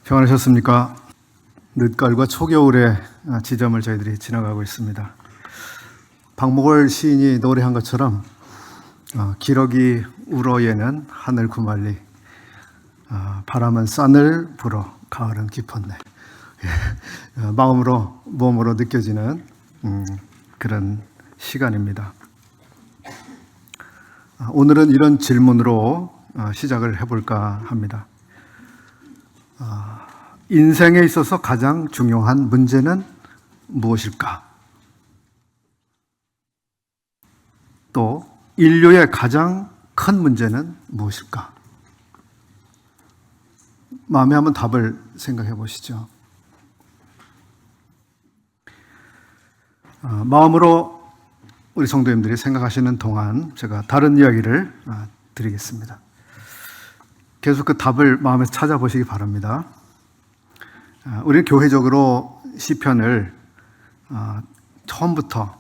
평안하셨습니까? 늦가을과 초겨울의 지점을 저희들이 지나가고 있습니다. 박목월 시인이 노래한 것처럼 기러기 울어예는 하늘 구말리, 바람은 싸늘 불어 가을은 깊었네. 마음으로 몸으로 느껴지는 그런 시간입니다. 오늘은 이런 질문으로 시작을 해볼까 합니다. 인생에 있어서 가장 중요한 문제는 무엇일까? 또 인류의 가장 큰 문제는 무엇일까? 마음에 한번 답을 생각해 보시죠. 마음으로 우리 성도님들이 생각하시는 동안 제가 다른 이야기를 드리겠습니다. 계속 그 답을 마음에서 찾아보시기 바랍니다. 우리는 교회적으로 시편을 처음부터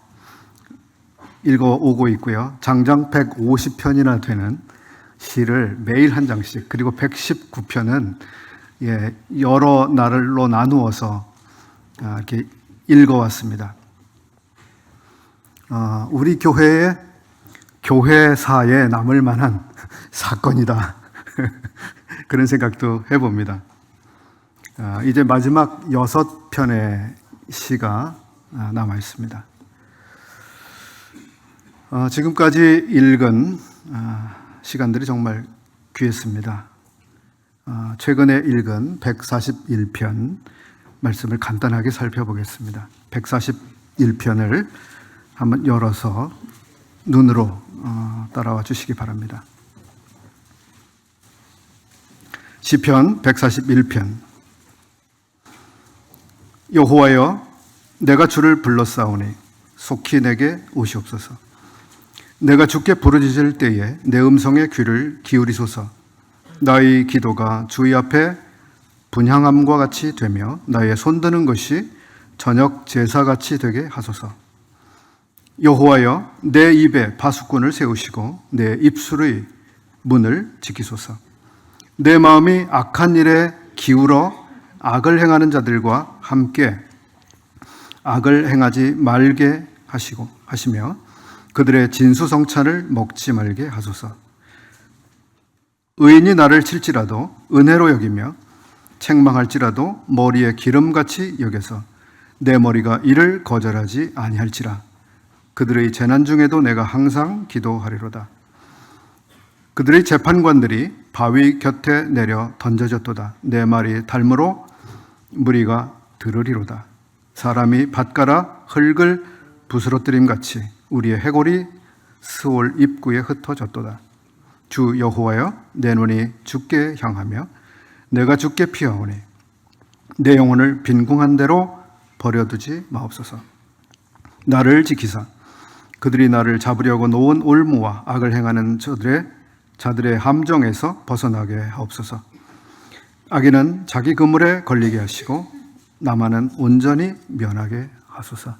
읽어오고 있고요. 장장 150편이나 되는 시를 매일 한 장씩, 그리고 119편은 여러 날로 나누어서 이렇게 읽어왔습니다. 우리 교회의 교회사에 남을 만한 사건이다. 그런 생각도 해봅니다. 이제 마지막 6편의 시가 남아 있습니다. 지금까지 읽은 시간들이 정말 귀했습니다. 최근에 읽은 141편 말씀을 간단하게 살펴보겠습니다. 141편을 한번 열어서 눈으로 따라와 주시기 바랍니다. 시편 141편. 여호와여, 내가 주를 불렀사오니 속히 내게 오시옵소서. 내가 주께 부르짖을 때에 내 음성에 귀를 기울이소서. 나의 기도가 주의 앞에 분향함과 같이 되며 나의 손드는 것이 저녁 제사같이 되게 하소서. 여호와여, 내 입에 파수꾼을 세우시고 내 입술의 문을 지키소서. 내 마음이 악한 일에 기울어 악을 행하는 자들과 함께 악을 행하지 말게 하시며 그들의 진수성찬을 먹지 말게 하소서. 의인이 나를 칠지라도 은혜로 여기며 책망할지라도 머리에 기름같이 여겨서 내 머리가 이를 거절하지 아니할지라. 그들의 재난 중에도 내가 항상 기도하리로다. 그들의 재판관들이 바위 곁에 내려 던져졌도다. 내 말이 닮으로 무리가 들으리로다. 사람이 밭가라 흙을 부스러뜨림같이 우리의 해골이 스올 입구에 흩어졌도다. 주 여호와여, 내 눈이 주께 향하며 내가 주께 피하오니 내 영혼을 빈궁한 대로 버려두지 마옵소서. 나를 지키사 그들이 나를 잡으려고 놓은 올무와 악을 행하는 자들의 함정에서 벗어나게 하옵소서. 악인은 자기 그물에 걸리게 하시고 나만은 온전히 면하게 하소서.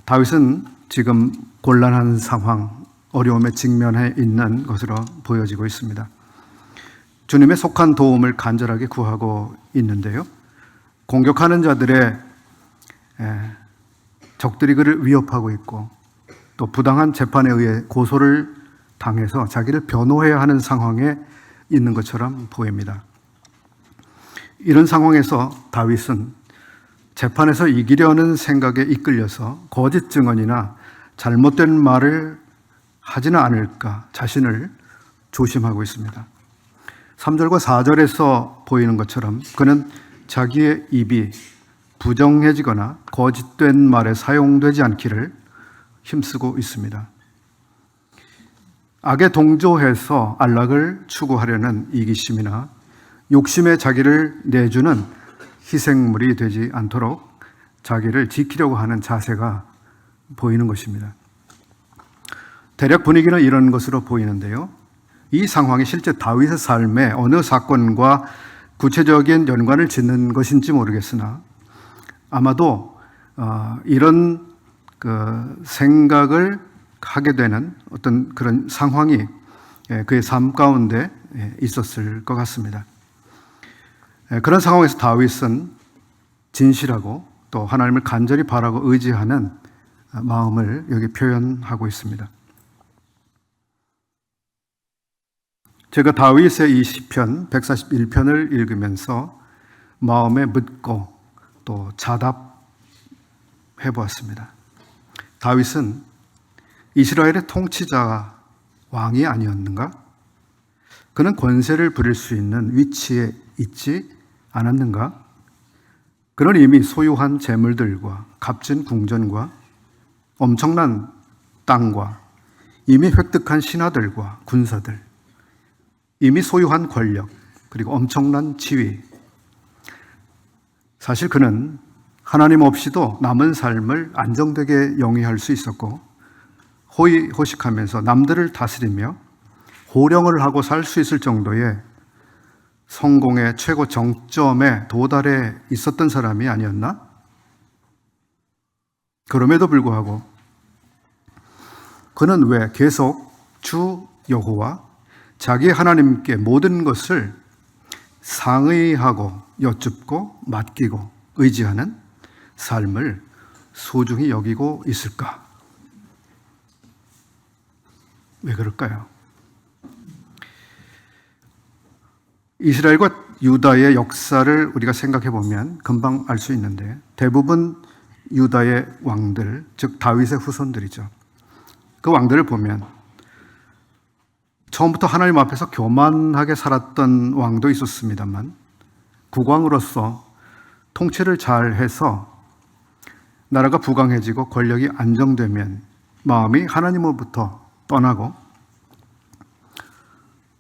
다윗은 지금 곤란한 상황, 어려움에 직면해 있는 것으로 보여지고 있습니다. 주님의 속한 도움을 간절하게 구하고 있는데요. 공격하는 자들의 적들이 그를 위협하고 있고 또 부당한 재판에 의해 고소를 당해서 자기를 변호해야 하는 상황에 있는 것처럼 보입니다. 이런 상황에서 다윗은 재판에서 이기려는 생각에 이끌려서 거짓 증언이나 잘못된 말을 하지는 않을까 자신을 조심하고 있습니다. 3절과 4절에서 보이는 것처럼 그는 자기의 입이 부정해지거나 거짓된 말에 사용되지 않기를 힘쓰고 있습니다. 악에 동조해서 안락을 추구하려는 이기심이나 욕심에 자기를 내주는 희생물이 되지 않도록 자기를 지키려고 하는 자세가 보이는 것입니다. 대략 분위기는 이런 것으로 보이는데요. 이 상황이 실제 다윗의 삶에 어느 사건과 구체적인 연관을 짓는 것인지 모르겠으나 아마도 이런 생각을 하게 되는 어떤 그런 상황이 그의 삶 가운데 있었을 것 같습니다. 그런 상황에서 다윗은 진실하고 또 하나님을 간절히 바라고 의지하는 마음을 여기 표현하고 있습니다. 제가 다윗의 이 시편 141편을 읽으면서 마음에 묻고 또 자답해 보았습니다. 다윗은 이스라엘의 통치자 왕이 아니었는가? 그는 권세를 부릴 수 있는 위치에 있지 않았는가? 그는 이미 소유한 재물들과 값진 궁전과 엄청난 땅과 이미 획득한 신하들과 군사들, 이미 소유한 권력, 그리고 엄청난 지위. 사실 그는 하나님 없이도 남은 삶을 안정되게 영위할 수 있었고 호의호식하면서 남들을 다스리며 호령을 하고 살 수 있을 정도의 성공의 최고 정점에 도달해 있었던 사람이 아니었나? 그럼에도 불구하고 그는 왜 계속 주 여호와 자기 하나님께 모든 것을 상의하고 여쭙고 맡기고 의지하는 삶을 소중히 여기고 있을까? 왜 그럴까요? 이스라엘과 유다의 역사를 우리가 생각해 보면 금방 알 수 있는데 대부분 유다의 왕들, 즉 다윗의 후손들이죠. 그 왕들을 보면 처음부터 하나님 앞에서 교만하게 살았던 왕도 있었습니다만 국왕으로서 통치를 잘해서 나라가 부강해지고 권력이 안정되면 마음이 하나님으로부터 떠나고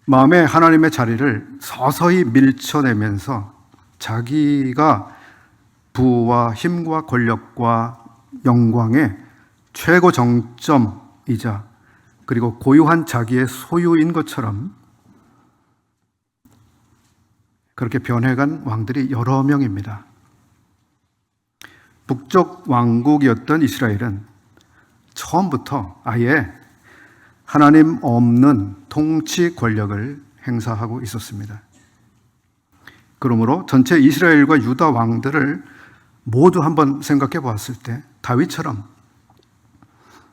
마음에 하나님의 자리를 서서히 밀쳐내면서 자기가 부와 힘과 권력과 영광의 최고 정점이자 그리고 고유한 자기의 소유인 것처럼 그렇게 변해간 왕들이 여러 명입니다. 북쪽 왕국이었던 이스라엘은 처음부터 아예 하나님 없는 통치 권력을 행사하고 있었습니다. 그러므로 전체 이스라엘과 유다 왕들을 모두 한번 생각해 보았을 때 다윗처럼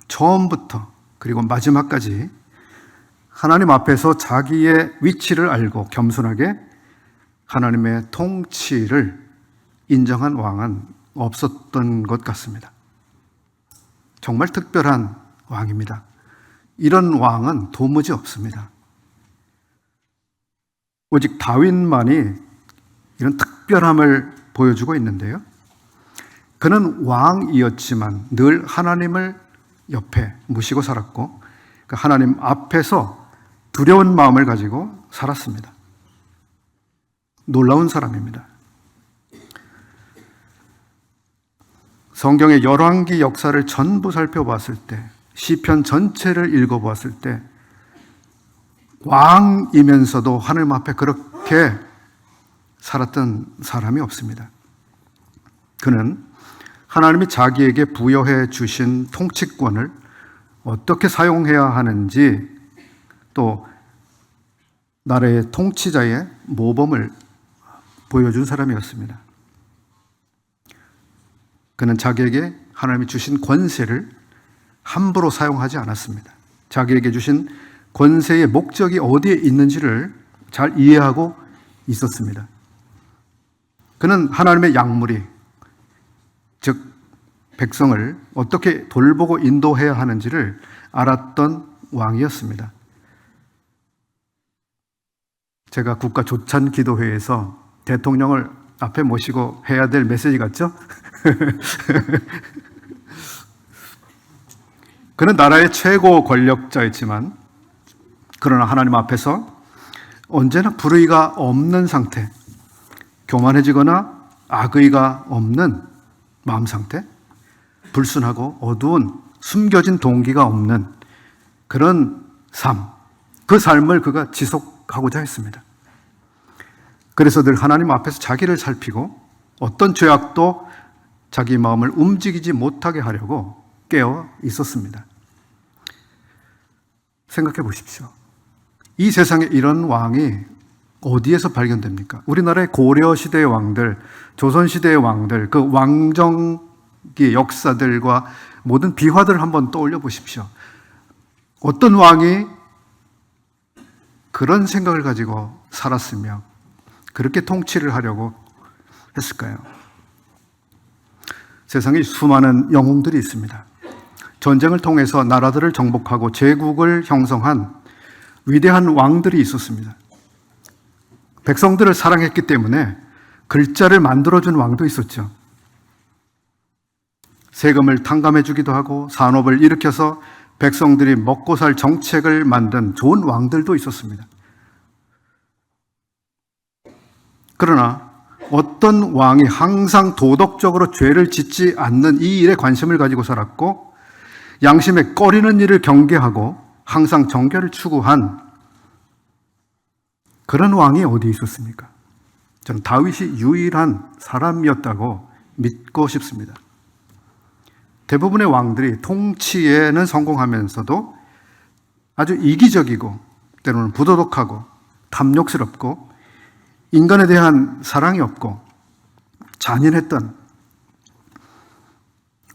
처음부터 그리고 마지막까지 하나님 앞에서 자기의 위치를 알고 겸손하게 하나님의 통치를 인정한 왕은 없었던 것 같습니다. 정말 특별한 왕입니다. 이런 왕은 도무지 없습니다. 오직 다윗만이 이런 특별함을 보여주고 있는데요. 그는 왕이었지만 늘 하나님을 옆에 모시고 살았고 하나님 앞에서 두려운 마음을 가지고 살았습니다. 놀라운 사람입니다. 성경의 열왕기 역사를 전부 살펴봤을 때 시편 전체를 읽어보았을 때 왕이면서도 하나님 앞에 그렇게 살았던 사람이 없습니다. 그는 하나님이 자기에게 부여해 주신 통치권을 어떻게 사용해야 하는지 또 나라의 통치자의 모범을 보여준 사람이었습니다. 그는 자기에게 하나님이 주신 권세를 함부로 사용하지 않았습니다. 자기에게 주신 권세의 목적이 어디에 있는지를 잘 이해하고 있었습니다. 그는 하나님의 약물이, 즉 백성을 어떻게 돌보고 인도해야 하는지를 알았던 왕이었습니다. 제가 국가조찬기도회에서 대통령을 앞에 모시고 해야 될 메시지 같죠? 그는 나라의 최고 권력자였지만 그러나 하나님 앞에서 언제나 불의가 없는 상태, 교만해지거나 악의가 없는 마음 상태, 불순하고 어두운 숨겨진 동기가 없는 그런 삶, 그 삶을 그가 지속하고자 했습니다. 그래서 늘 하나님 앞에서 자기를 살피고 어떤 죄악도 자기 마음을 움직이지 못하게 하려고 깨어 있었습니다. 생각해 보십시오. 이 세상에 이런 왕이 어디에서 발견됩니까? 우리나라의 고려 시대의 왕들, 조선 시대의 왕들, 그 왕정의 역사들과 모든 비화들을 한번 떠올려 보십시오. 어떤 왕이 그런 생각을 가지고 살았으며 그렇게 통치를 하려고 했을까요? 세상에 수많은 영웅들이 있습니다. 전쟁을 통해서 나라들을 정복하고 제국을 형성한 위대한 왕들이 있었습니다. 백성들을 사랑했기 때문에 글자를 만들어준 왕도 있었죠. 세금을 탕감해주기도 하고 산업을 일으켜서 백성들이 먹고 살 정책을 만든 좋은 왕들도 있었습니다. 그러나 어떤 왕이 항상 도덕적으로 죄를 짓지 않는 이 일에 관심을 가지고 살았고 양심에 꺼리는 일을 경계하고 항상 정결을 추구한 그런 왕이 어디 있었습니까? 저는 다윗이 유일한 사람이었다고 믿고 싶습니다. 대부분의 왕들이 통치에는 성공하면서도 아주 이기적이고 때로는 부도덕하고 탐욕스럽고 인간에 대한 사랑이 없고 잔인했던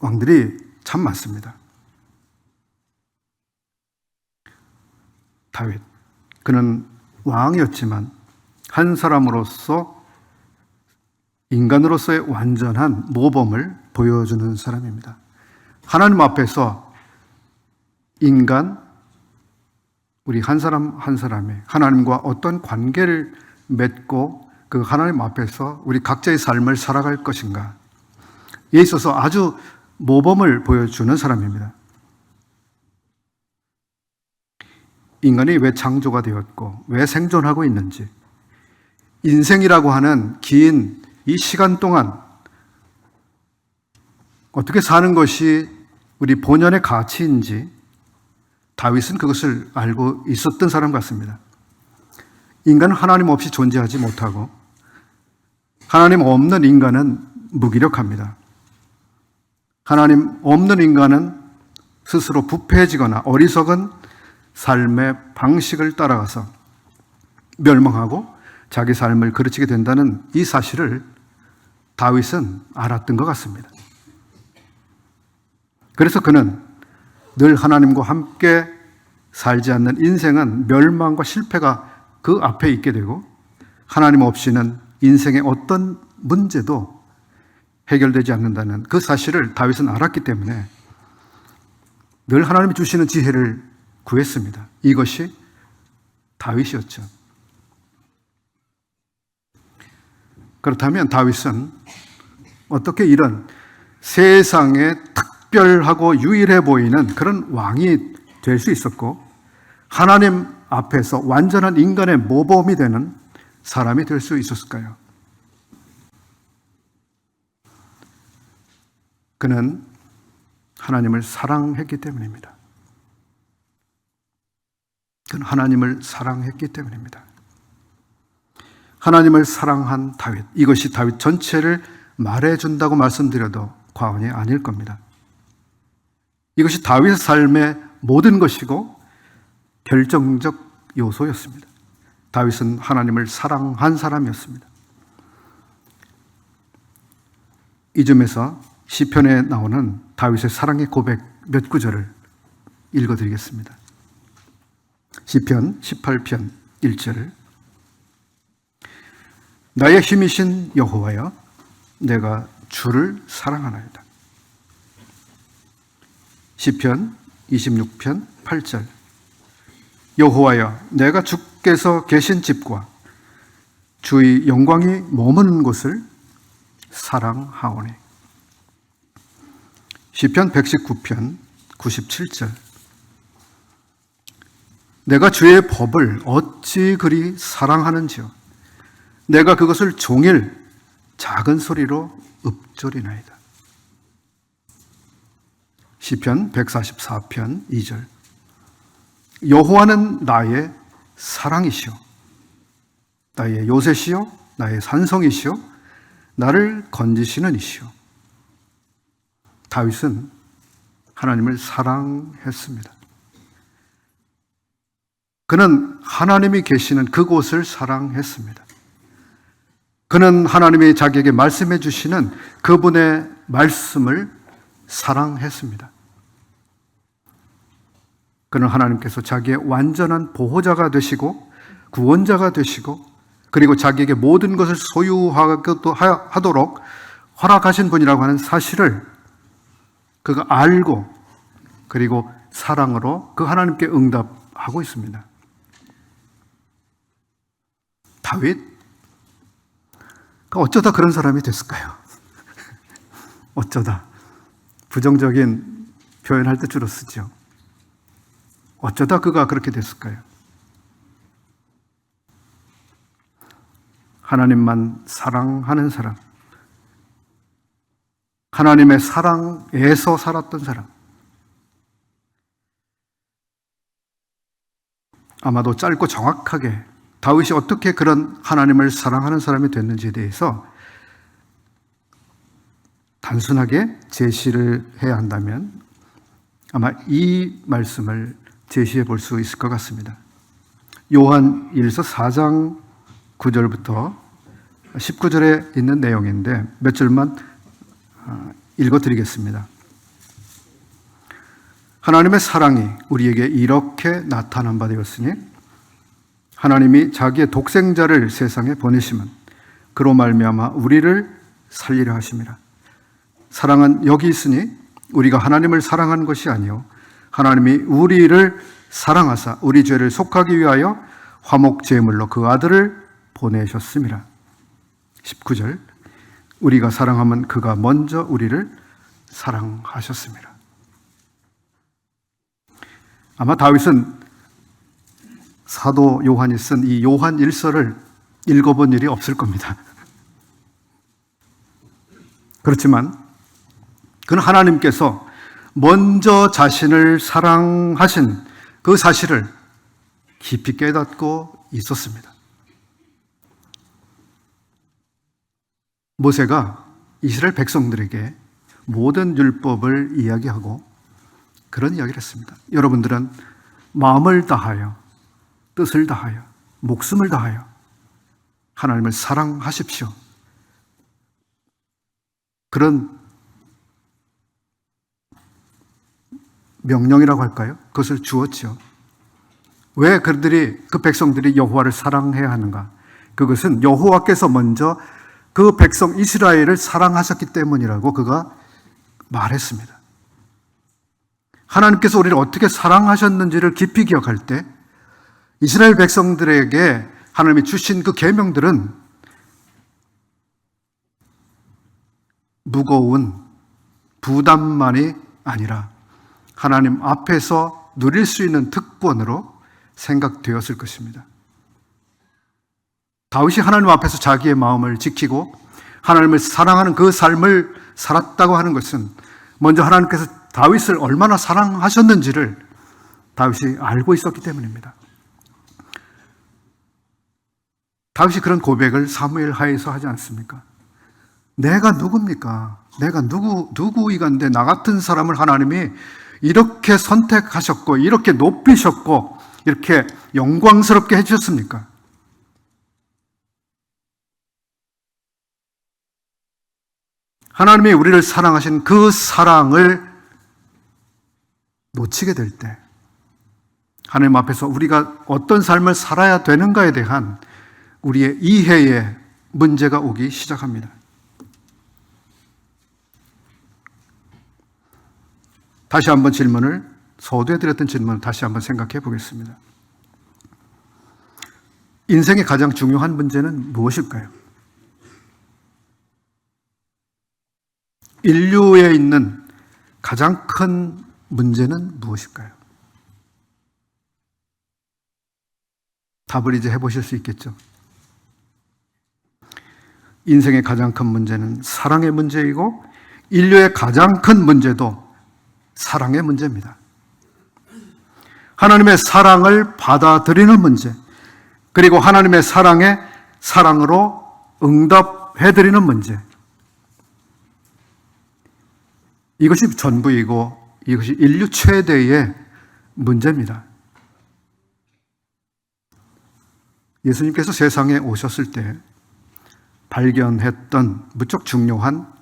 왕들이 참 많습니다. 다윗, 그는 왕이었지만 한 사람으로서 인간으로서의 완전한 모범을 보여주는 사람입니다. 하나님 앞에서 인간, 우리 한 사람 한 사람이 하나님과 어떤 관계를 맺고 그 하나님 앞에서 우리 각자의 삶을 살아갈 것인가, 이에 있어서 아주 모범을 보여주는 사람입니다. 인간이 왜 창조가 되었고 왜 생존하고 있는지, 인생이라고 하는 긴 이 시간 동안 어떻게 사는 것이 우리 본연의 가치인지 다윗은 그것을 알고 있었던 사람 같습니다. 인간은 하나님 없이 존재하지 못하고 하나님 없는 인간은 무기력합니다. 하나님 없는 인간은 스스로 부패해지거나 어리석은 삶의 방식을 따라가서 멸망하고 자기 삶을 그르치게 된다는 이 사실을 다윗은 알았던 것 같습니다. 그래서 그는 늘 하나님과 함께 살지 않는 인생은 멸망과 실패가 그 앞에 있게 되고 하나님 없이는 인생의 어떤 문제도 해결되지 않는다는 그 사실을 다윗은 알았기 때문에 늘 하나님이 주시는 지혜를 구했습니다. 이것이 다윗이었죠. 그렇다면 다윗은 어떻게 이런 세상에 특별하고 유일해 보이는 그런 왕이 될 수 있었고 하나님 앞에서 완전한 인간의 모범이 되는 사람이 될 수 있었을까요? 그는 하나님을 사랑했기 때문입니다. 그는 하나님을 사랑했기 때문입니다. 하나님을 사랑한 다윗, 이것이 다윗 전체를 말해준다고 말씀드려도 과언이 아닐 겁니다. 이것이 다윗의 삶의 모든 것이고 결정적 요소였습니다. 다윗은 하나님을 사랑한 사람이었습니다. 이 점에서 시편에 나오는 다윗의 사랑의 고백 몇 구절을 읽어드리겠습니다. 시편 18편 1절을 나의 힘이신 여호와여, 내가 주를 사랑하나이다. 시편 26편 8절 여호와여, 내가 주께서 계신 집과 주의 영광이 머무는 곳을 사랑하오니. 시편 119편 97절 내가 주의 법을 어찌 그리 사랑하는지요, 내가 그것을 종일 작은 소리로 읊조리나이다. 시편 144편 2절 여호와는 나의 사랑이시오, 나의 요새시오, 나의 산성이시오, 나를 건지시는 이시오. 다윗은 하나님을 사랑했습니다. 그는 하나님이 계시는 그곳을 사랑했습니다. 그는 하나님이 자기에게 말씀해 주시는 그분의 말씀을 사랑했습니다. 그는 하나님께서 자기의 완전한 보호자가 되시고 구원자가 되시고 그리고 자기에게 모든 것을 소유하도록 허락하신 분이라고 하는 사실을 그가 알고 그리고 사랑으로 그 하나님께 응답하고 있습니다. 다윗, 어쩌다 그런 사람이 됐을까요? 어쩌다. 부정적인 표현할 때 주로 쓰죠. 어쩌다 그가 그렇게 됐을까요? 하나님만 사랑하는 사람, 하나님의 사랑에서 살았던 사람, 아마도 짧고 정확하게 다윗이 어떻게 그런 하나님을 사랑하는 사람이 됐는지에 대해서 단순하게 제시를 해야 한다면 아마 이 말씀을 제시해 볼 수 있을 것 같습니다. 요한 1서 4장 9절부터 19절에 있는 내용인데 몇 절만 읽어드리겠습니다. 하나님의 사랑이 우리에게 이렇게 나타난 바 되었으니 하나님이 자기의 독생자를 세상에 보내심은 그로 말미암아 우리를 살리려 하심이라. 사랑은 여기 있으니 우리가 하나님을 사랑한 것이 아니요 하나님이 우리를 사랑하사 우리 죄를 속하기 위하여 화목 제물로 그 아들을 보내셨음이라. 19절 우리가 사랑하면 그가 먼저 우리를 사랑하셨습니다. 아마 다윗은 사도 요한이 쓴 이 요한 1서를 읽어본 일이 없을 겁니다. 그렇지만 그는 하나님께서 먼저 자신을 사랑하신 그 사실을 깊이 깨닫고 있었습니다. 모세가 이스라엘 백성들에게 모든 율법을 이야기하고 그런 이야기를 했습니다. 여러분들은 마음을 다하여 뜻을 다하여 목숨을 다하여 하나님을 사랑하십시오. 그런 명령이라고 할까요? 그것을 주었죠. 왜 그 백성들이 여호와를 사랑해야 하는가? 그것은 여호와께서 먼저 그 백성 이스라엘을 사랑하셨기 때문이라고 그가 말했습니다. 하나님께서 우리를 어떻게 사랑하셨는지를 깊이 기억할 때 이스라엘 백성들에게 하나님이 주신 그 계명들은 무거운 부담만이 아니라 하나님 앞에서 누릴 수 있는 특권으로 생각되었을 것입니다. 다윗이 하나님 앞에서 자기의 마음을 지키고 하나님을 사랑하는 그 삶을 살았다고 하는 것은 먼저 하나님께서 다윗을 얼마나 사랑하셨는지를 다윗이 알고 있었기 때문입니다. 다윗이 그런 고백을 사무엘 하에서 하지 않습니까? 내가 누굽니까? 내가 누구이간데 나 같은 사람을 하나님이 이렇게 선택하셨고 이렇게 높이셨고 이렇게 영광스럽게 해주셨습니까? 하나님이 우리를 사랑하신 그 사랑을 놓치게 될 때 하나님 앞에서 우리가 어떤 삶을 살아야 되는가에 대한 우리의 이해에 문제가 오기 시작합니다. 다시 한번 서두에 드렸던 질문을 다시 한번 생각해 보겠습니다. 인생의 가장 중요한 문제는 무엇일까요? 인류에 있는 가장 큰 문제는 무엇일까요? 답을 이제 해보실 수 있겠죠? 인생의 가장 큰 문제는 사랑의 문제이고 인류의 가장 큰 문제도 사랑의 문제입니다. 하나님의 사랑을 받아들이는 문제, 그리고 하나님의 사랑에 사랑으로 응답해드리는 문제, 이것이 전부이고 이것이 인류 최대의 문제입니다. 예수님께서 세상에 오셨을 때 발견했던 무척 중요한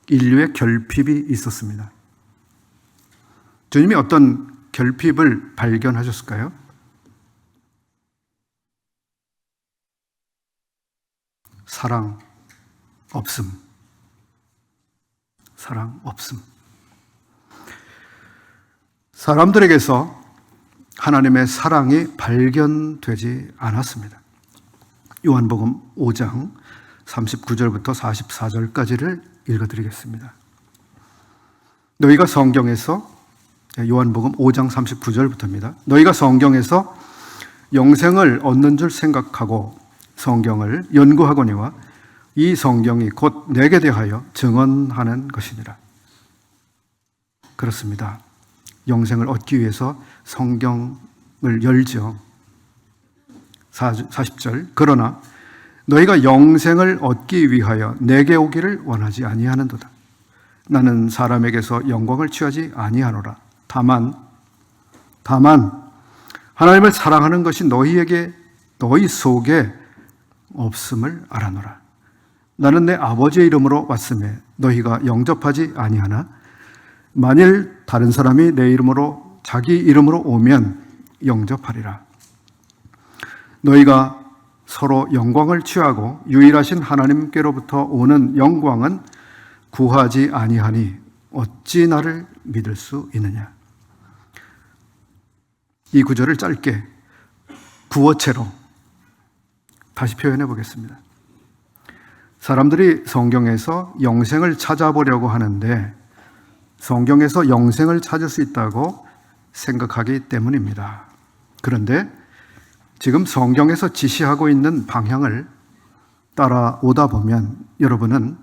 인류의 결핍이 있었습니다. 주님이 어떤 결핍을 발견하셨을까요? 사랑 없음. 사랑 없음. 사람들에게서 하나님의 사랑이 발견되지 않았습니다. 요한복음 5장 39절부터 44절까지를 읽어드리겠습니다. 너희가 성경에서, 요한복음 5장 39절부터입니다. 너희가 성경에서 영생을 얻는 줄 생각하고 성경을 연구하거니와 이 성경이 곧 내게 대하여 증언하는 것이니라. 그렇습니다. 영생을 얻기 위해서 성경을 열죠. 40절. 그러나 너희가 영생을 얻기 위하여 내게 오기를 원하지 아니하는도다. 나는 사람에게서 영광을 취하지 아니하노라. 다만 하나님을 사랑하는 것이 너희 속에 없음을 알아노라. 나는 내 아버지의 이름으로 왔음에 너희가 영접하지 아니하나 만일 다른 사람이 내 이름으로 자기 이름으로 오면 영접하리라. 너희가 서로 영광을 취하고 유일하신 하나님께로부터 오는 영광은 구하지 아니하니 어찌 나를 믿을 수 있느냐. 이 구절을 짧게 구어체로 다시 표현해 보겠습니다. 사람들이 성경에서 영생을 찾아보려고 하는데 성경에서 영생을 찾을 수 있다고 생각하기 때문입니다. 그런데 지금 성경에서 지시하고 있는 방향을 따라오다 보면 여러분은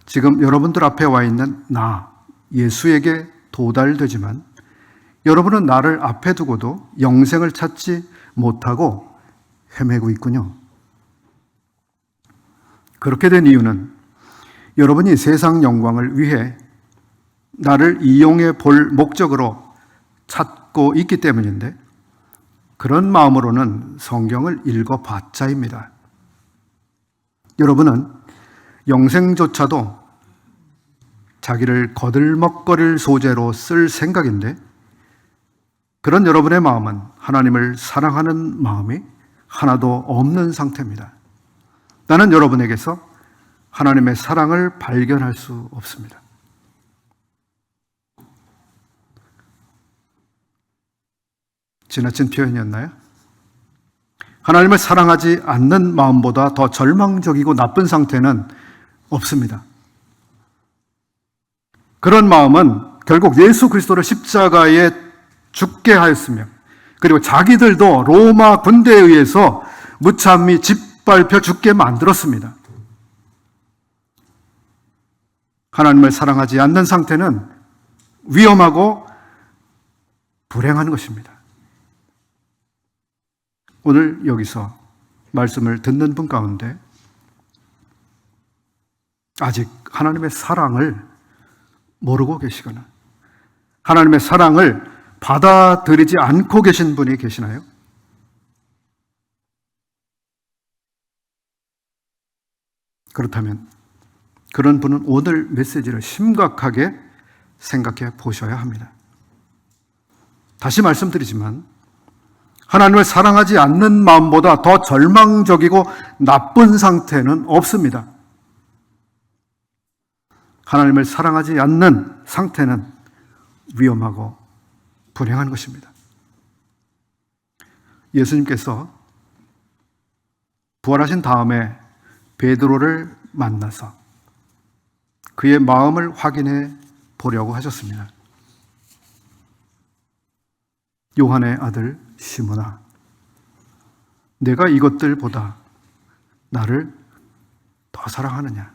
지금 여러분들 앞에 와 있는 나, 예수에게 도달되지만 여러분은 나를 앞에 두고도 영생을 찾지 못하고 헤매고 있군요. 그렇게 된 이유는 여러분이 세상 영광을 위해 나를 이용해 볼 목적으로 찾고 있기 때문인데 그런 마음으로는 성경을 읽어봤자입니다. 여러분은 영생조차도 자기를 거들먹거릴 소재로 쓸 생각인데 그런 여러분의 마음은 하나님을 사랑하는 마음이 하나도 없는 상태입니다. 나는 여러분에게서 하나님의 사랑을 발견할 수 없습니다. 지나친 표현이었나요? 하나님을 사랑하지 않는 마음보다 더 절망적이고 나쁜 상태는 없습니다. 그런 마음은 결국 예수 그리스도를 십자가에 죽게 하였으며 그리고 자기들도 로마 군대에 의해서 무참히 짓밟혀 죽게 만들었습니다. 하나님을 사랑하지 않는 상태는 위험하고 불행한 것입니다. 오늘 여기서 말씀을 듣는 분 가운데 아직 하나님의 사랑을 모르고 계시거나 하나님의 사랑을 받아들이지 않고 계신 분이 계시나요? 그렇다면 그런 분은 오늘 메시지를 심각하게 생각해 보셔야 합니다. 다시 말씀드리지만 하나님을 사랑하지 않는 마음보다 더 절망적이고 나쁜 상태는 없습니다. 하나님을 사랑하지 않는 상태는 위험하고 불행한 것입니다. 예수님께서 부활하신 다음에 베드로를 만나서 그의 마음을 확인해 보려고 하셨습니다. 요한의 아들 시몬아, 내가 이것들보다 나를 더 사랑하느냐?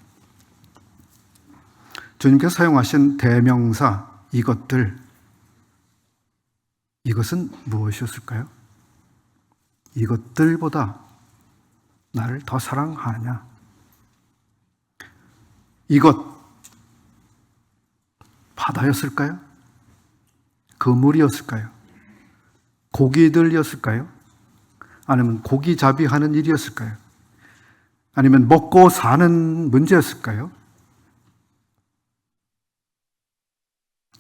주님께서 사용하신 대명사 이것은 무엇이었을까요? 이것들보다 나를 더 사랑하느냐? 이것 바다였을까요? 그물이었을까요? 고기들이었을까요? 아니면 고기잡이하는 일이었을까요? 아니면 먹고 사는 문제였을까요?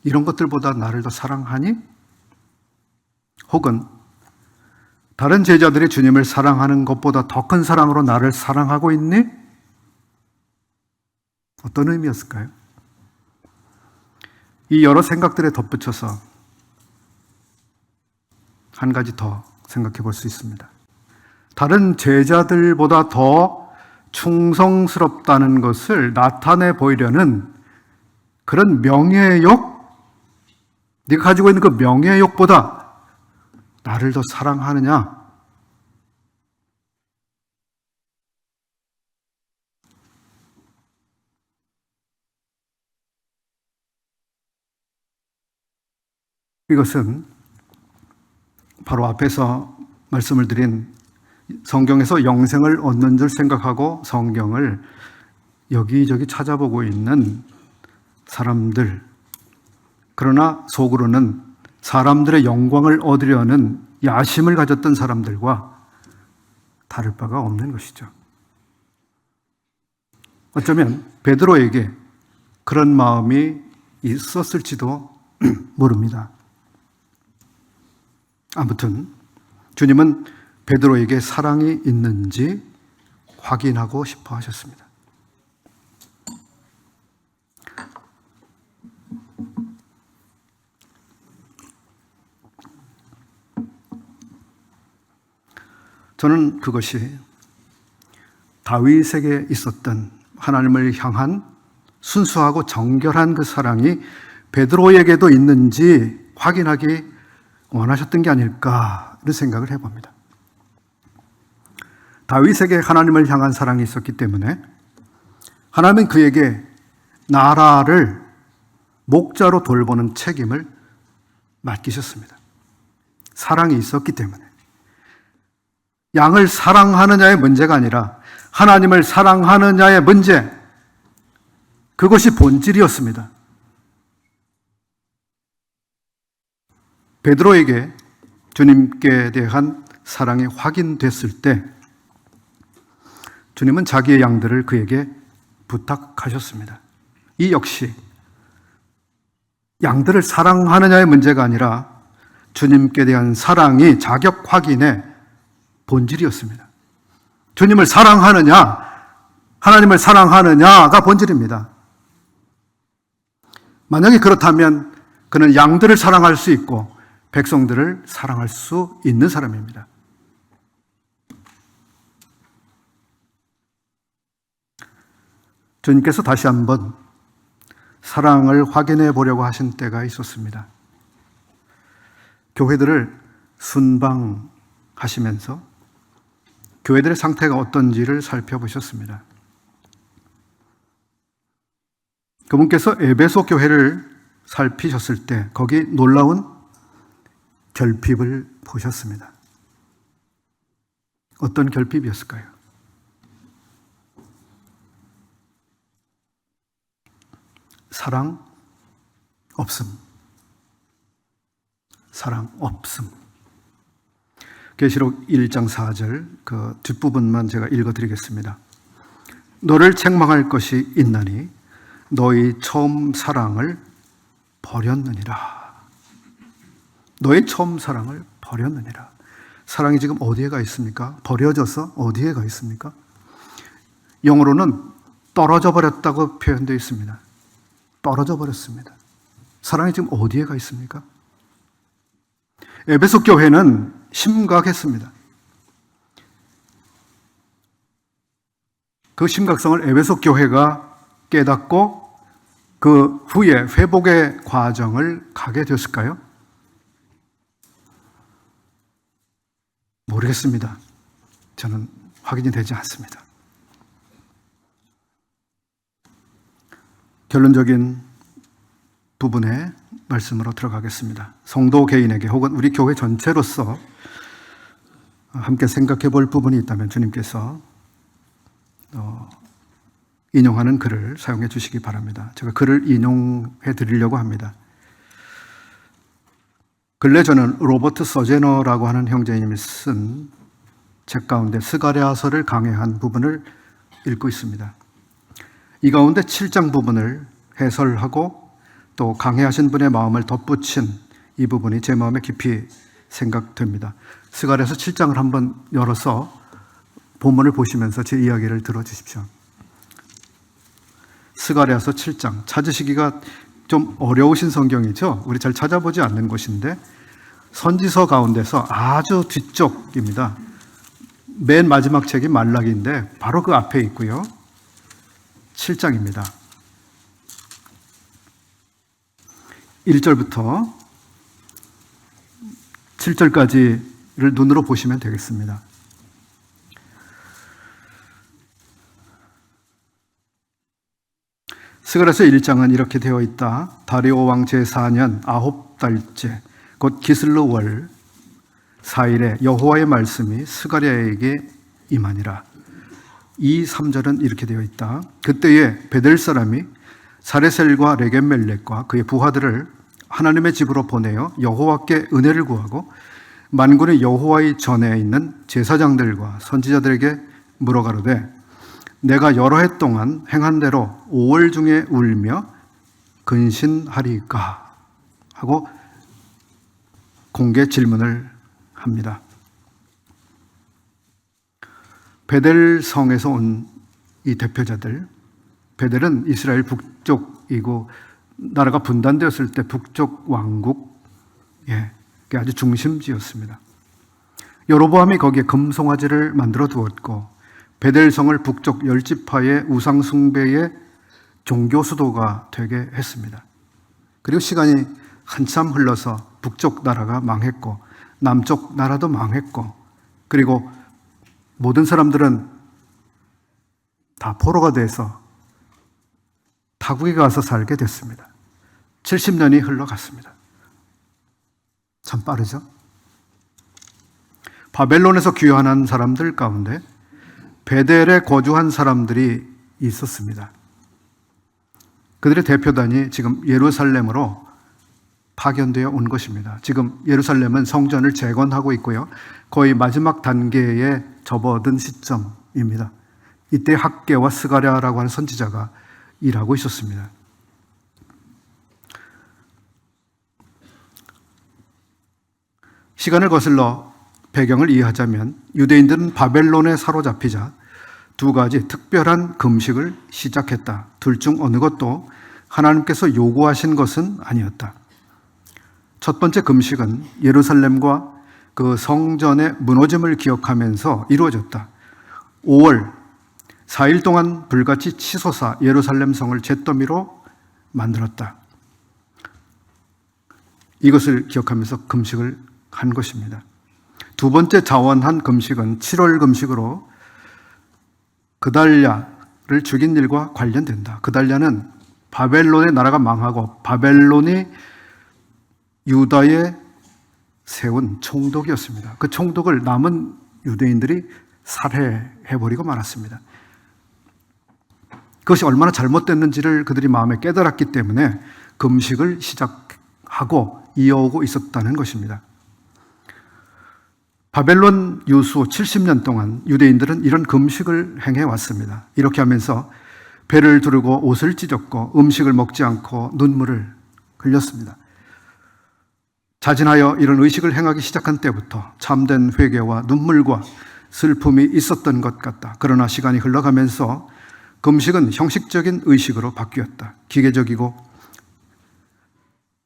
이런 것들보다 나를 더 사랑하니? 혹은 다른 제자들이 주님을 사랑하는 것보다 더 큰 사랑으로 나를 사랑하고 있니? 어떤 의미였을까요? 이 여러 생각들에 덧붙여서 한 가지 더 생각해 볼 수 있습니다. 다른 제자들보다 더 충성스럽다는 것을 나타내 보이려는 그런 명예욕, 네가 가지고 있는 그 명예욕보다 나를 더 사랑하느냐? 이것은 바로 앞에서 말씀을 드린 성경에서 영생을 얻는 줄 생각하고 성경을 여기저기 찾아보고 있는 사람들, 그러나 속으로는 사람들의 영광을 얻으려는 야심을 가졌던 사람들과 다를 바가 없는 것이죠. 어쩌면 베드로에게 그런 마음이 있었을지도 모릅니다. 아무튼 주님은 베드로에게 사랑이 있는지 확인하고 싶어 하셨습니다. 저는 그것이 다윗에게 있었던 하나님을 향한 순수하고 정결한 그 사랑이 베드로에게도 있는지 확인하기 원하셨던 게 아닐까 이런 생각을 해봅니다. 다윗에게 하나님을 향한 사랑이 있었기 때문에 하나님은 그에게 나라를 목자로 돌보는 책임을 맡기셨습니다. 사랑이 있었기 때문에. 양을 사랑하느냐의 문제가 아니라 하나님을 사랑하느냐의 문제, 그것이 본질이었습니다. 베드로에게 주님께 대한 사랑이 확인됐을 때 주님은 자기의 양들을 그에게 부탁하셨습니다. 이 역시 양들을 사랑하느냐의 문제가 아니라 주님께 대한 사랑이 자격 확인의 본질이었습니다. 주님을 사랑하느냐, 하나님을 사랑하느냐가 본질입니다. 만약에 그렇다면 그는 양들을 사랑할 수 있고 백성들을 사랑할 수 있는 사람입니다. 주님께서 다시 한번 사랑을 확인해 보려고 하신 때가 있었습니다. 교회들을 순방하시면서 교회들의 상태가 어떤지를 살펴보셨습니다. 그분께서 에베소 교회를 살피셨을 때 거기 놀라운 결핍을 보셨습니다. 어떤 결핍이었을까요? 사랑 없음. 사랑 없음. 계시록 1장 4절 그 뒷부분만 제가 읽어드리겠습니다. 너를 책망할 것이 있나니 너희 처음 사랑을 버렸느니라. 너의 처음 사랑을 버렸느니라. 사랑이 지금 어디에 가 있습니까? 버려져서 어디에 가 있습니까? 영어로는 떨어져 버렸다고 표현되어 있습니다. 떨어져 버렸습니다. 사랑이 지금 어디에 가 있습니까? 에베소 교회는 심각했습니다. 그 심각성을 에베소 교회가 깨닫고 그 후에 회복의 과정을 가게 되었을까요? 모르겠습니다. 저는 확인이 되지 않습니다. 결론적인 부분의 말씀으로 들어가겠습니다. 성도 개인에게 혹은 우리 교회 전체로서 함께 생각해 볼 부분이 있다면 주님께서 인용하는 글을 사용해 주시기 바랍니다. 제가 글을 인용해 드리려고 합니다. 근래 저는 로버트 서제너라고 하는 형제님이 쓴 책 가운데 스가랴서를 강해한 부분을 읽고 있습니다. 이 가운데 7장 부분을 해설하고 또 강해하신 분의 마음을 덧붙인 이 부분이 제 마음에 깊이 생각됩니다. 스가랴서 7장을 한번 열어서 본문을 보시면서 제 이야기를 들어주십시오. 스가랴서 7장, 찾으시기가 좀 어려우신 성경이죠. 우리 잘 찾아보지 않는 것인데 선지서 가운데서 아주 뒤쪽입니다. 맨 마지막 책이 말라기인데 바로 그 앞에 있고요. 7장입니다. 1절부터 7절까지를 눈으로 보시면 되겠습니다. 스가랴서 1장은 이렇게 되어 있다. 다리오 왕 제4년 9달째 곧 기슬르월 4일에 여호와의 말씀이 스가랴에게 임하니라. 2, 3절은 이렇게 되어 있다. 그때에 베델 사람이 사레셀과 레겜멜렉과 그의 부하들을 하나님의 집으로 보내어 여호와께 은혜를 구하고 만군의 여호와의 전에 있는 제사장들과 선지자들에게 물어가로되 내가 여러 해 동안 행한 대로 5월 중에 울며 근신하리까 하고 공개 질문을 합니다. 베델 성에서 온 이 대표자들, 베델은 이스라엘 북쪽이고 나라가 분단되었을 때 북쪽 왕국, 그게 아주 중심지였습니다. 여로보암이 거기에 금송아지를 만들어 두었고 베델 성을 북쪽 10지파의 우상 숭배의 종교 수도가 되게 했습니다. 그리고 시간이 한참 흘러서 북쪽 나라가 망했고 남쪽 나라도 망했고 그리고 모든 사람들은 다 포로가 돼서 타국에 가서 살게 됐습니다. 70년이 흘러갔습니다. 참 빠르죠? 바벨론에서 귀환한 사람들 가운데 베델에 거주한 사람들이 있었습니다. 그들의 대표단이 지금 예루살렘으로 파견되어 온 것입니다. 지금 예루살렘은 성전을 재건하고 있고요. 거의 마지막 단계에 접어든 시점입니다. 이때 학개와 스가랴라고 하는 선지자가 일하고 있었습니다. 시간을 거슬러 배경을 이해하자면 유대인들은 바벨론에 사로잡히자 두 가지 특별한 금식을 시작했다. 둘 중 어느 것도 하나님께서 요구하신 것은 아니었다. 첫 번째 금식은 예루살렘과 그 성전의 무너짐을 기억하면서 이루어졌다. 5월 4일 동안 불같이 치솟아 예루살렘 성을 잿더미로 만들었다. 이것을 기억하면서 금식을 한 것입니다. 두 번째 자원한 금식은 7월 금식으로 그달랴를 죽인 일과 관련된다. 그달랴는 바벨론의 나라가 망하고 바벨론이 유다에 세운 총독이었습니다. 그 총독을 남은 유대인들이 살해해버리고 말았습니다. 그것이 얼마나 잘못됐는지를 그들이 마음에 깨달았기 때문에 금식을 시작하고 이어오고 있었다는 것입니다. 바벨론 유수 70년 동안 유대인들은 이런 금식을 행해왔습니다. 이렇게 하면서 배를 두르고 옷을 찢었고 음식을 먹지 않고 눈물을 흘렸습니다. 자진하여 이런 의식을 행하기 시작한 때부터 참된 회개와 눈물과 슬픔이 있었던 것 같다. 그러나 시간이 흘러가면서 금식은 형식적인 의식으로 바뀌었다. 기계적이고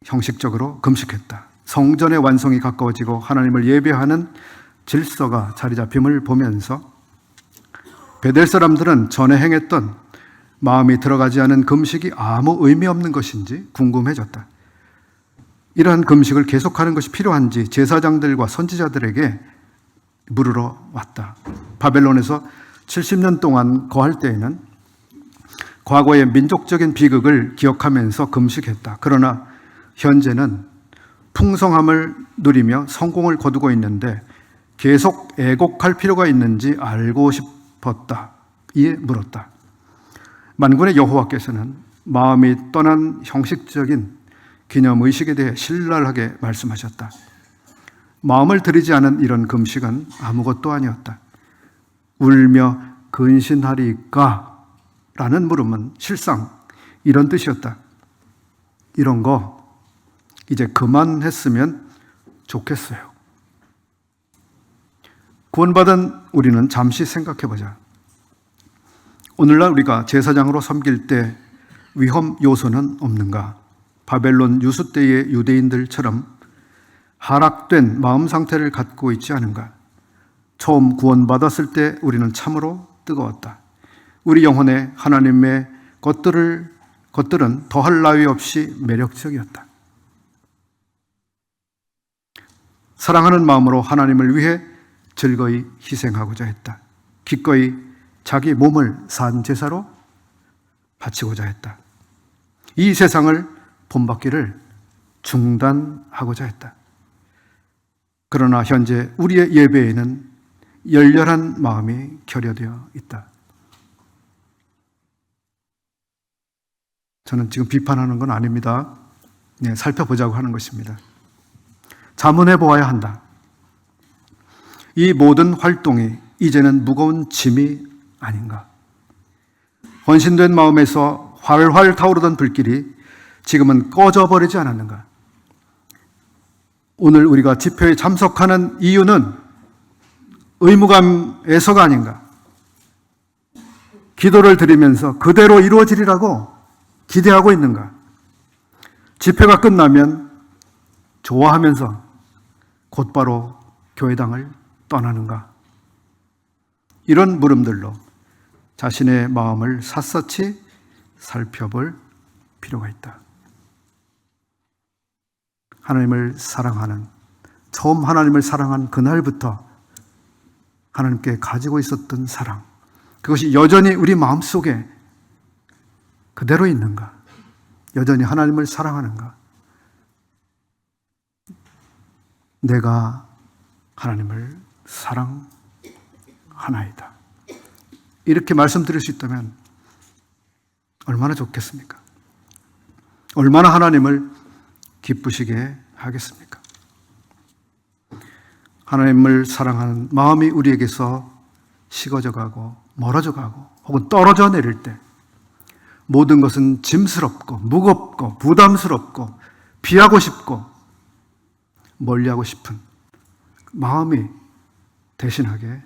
형식적으로 금식했다. 성전의 완성이 가까워지고 하나님을 예배하는 질서가 자리 잡힘을 보면서 베델 사람들은 전에 행했던 마음이 들어가지 않은 금식이 아무 의미 없는 것인지 궁금해졌다. 이러한 금식을 계속하는 것이 필요한지 제사장들과 선지자들에게 물으러 왔다. 바벨론에서 70년 동안 거할 때에는 과거의 민족적인 비극을 기억하면서 금식했다. 그러나 현재는 풍성함을 누리며 성공을 거두고 있는데 계속 애곡할 필요가 있는지 알고 싶었다. 이에 물었다. 만군의 여호와께서는 마음이 떠난 형식적인 기념의식에 대해 신랄하게 말씀하셨다. 마음을 들이지 않은 이런 금식은 아무것도 아니었다. 울며 근신하리까? 라는 물음은 실상 이런 뜻이었다. 이런 거 이제 그만했으면 좋겠어요. 구원받은 우리는 잠시 생각해보자. 오늘날 우리가 제사장으로 섬길 때 위험 요소는 없는가? 바벨론 유수 때의 유대인들처럼 하락된 마음 상태를 갖고 있지 않은가? 처음 구원받았을 때 우리는 참으로 뜨거웠다. 우리 영혼에 하나님의 것들은 더할 나위 없이 매력적이었다. 사랑하는 마음으로 하나님을 위해 즐거이 희생하고자 했다. 기꺼이 자기 몸을 산 제사로 바치고자 했다. 이 세상을 본받기를 중단하고자 했다. 그러나 현재 우리의 예배에는 열렬한 마음이 결여되어 있다. 저는 지금 비판하는 건 아닙니다. 살펴보자고 하는 것입니다. 자문해 보아야 한다. 이 모든 활동이 이제는 무거운 짐이 아닌가. 헌신된 마음에서 활활 타오르던 불길이 지금은 꺼져버리지 않았는가. 오늘 우리가 집회에 참석하는 이유는 의무감에서가 아닌가. 기도를 드리면서 그대로 이루어지리라고 기대하고 있는가. 집회가 끝나면 좋아하면서 곧바로 교회당을 떠나는가. 이런 물음들로 자신의 마음을 샅샅이 살펴볼 필요가 있다. 하나님을 사랑하는, 처음 하나님을 사랑한 그날부터 하나님께 가지고 있었던 사랑, 그것이 여전히 우리 마음속에 그대로 있는가? 여전히 하나님을 사랑하는가? 내가 하나님을 사랑하나이다. 이렇게 말씀드릴 수 있다면 얼마나 좋겠습니까? 얼마나 하나님을 기쁘시게 하겠습니까? 하나님을 사랑하는 마음이 우리에게서 식어져 가고 멀어져 가고 혹은 떨어져 내릴 때 모든 것은 짐스럽고 무겁고 부담스럽고 피하고 싶고 멀리하고 싶은 마음이 대신하게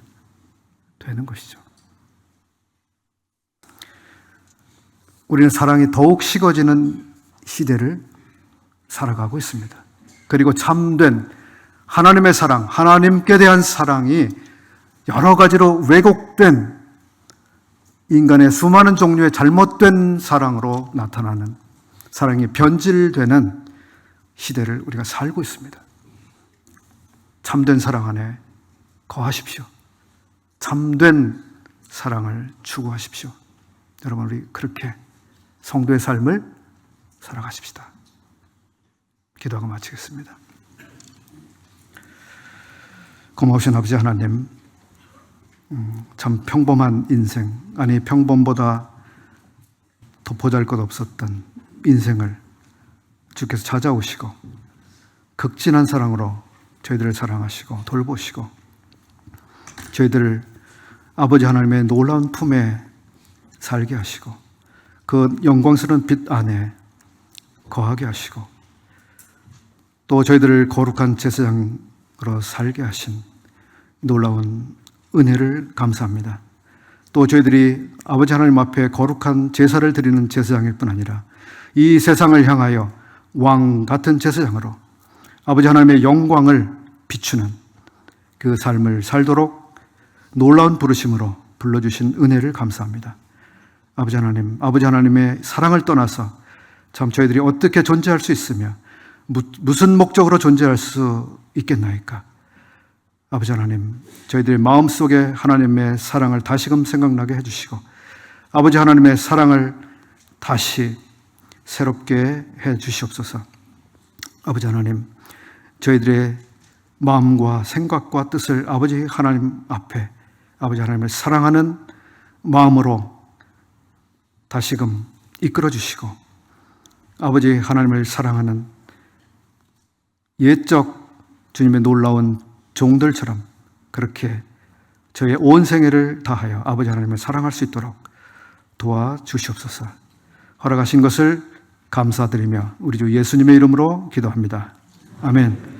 되는 것이죠. 우리는 사랑이 더욱 식어지는 시대를 살아가고 있습니다. 그리고 참된 하나님의 사랑, 하나님께 대한 사랑이 여러 가지로 왜곡된 인간의 수많은 종류의 잘못된 사랑으로 나타나는, 사랑이 변질되는 시대를 우리가 살고 있습니다. 참된 사랑 안에 거하십시오. 참된 사랑을 추구하십시오. 여러분, 우리 그렇게 성도의 삶을 살아가십시다. 기도하고 마치겠습니다. 고마우신 아버지 하나님, 참 평범한 인생, 아니 평범보다 더 보잘것없었던 인생을 주께서 찾아오시고 극진한 사랑으로 저희들을 사랑하시고 돌보시고 저희들을 아버지 하나님의 놀라운 품에 살게 하시고 그 영광스러운 빛 안에 거하게 하시고 또 저희들을 거룩한 제사장으로 살게 하신 놀라운 은혜를 감사합니다. 또 저희들이 아버지 하나님 앞에 거룩한 제사를 드리는 제사장일 뿐 아니라 이 세상을 향하여 왕 같은 제사장으로 아버지 하나님의 영광을 비추는 그 삶을 살도록 놀라운 부르심으로 불러주신 은혜를 감사합니다. 아버지 하나님, 아버지 하나님의 사랑을 떠나서 참 저희들이 어떻게 존재할 수 있으며 무슨 목적으로 존재할 수 있겠나이까? 아버지 하나님, 저희들의 마음속에 하나님의 사랑을 다시금 생각나게 해주시고 아버지 하나님의 사랑을 다시 새롭게 해 주시옵소서. 아버지 하나님, 저희들의 마음과 생각과 뜻을 아버지 하나님 앞에 아버지 하나님을 사랑하는 마음으로 다시금 이끌어 주시고 아버지 하나님을 사랑하는 옛적 주님의 놀라운 종들처럼 그렇게 저의 온 생애를 다하여 아버지 하나님을 사랑할 수 있도록 도와주시옵소서. 허락하신 것을 감사드리며 우리 주 예수님의 이름으로 기도합니다. 아멘.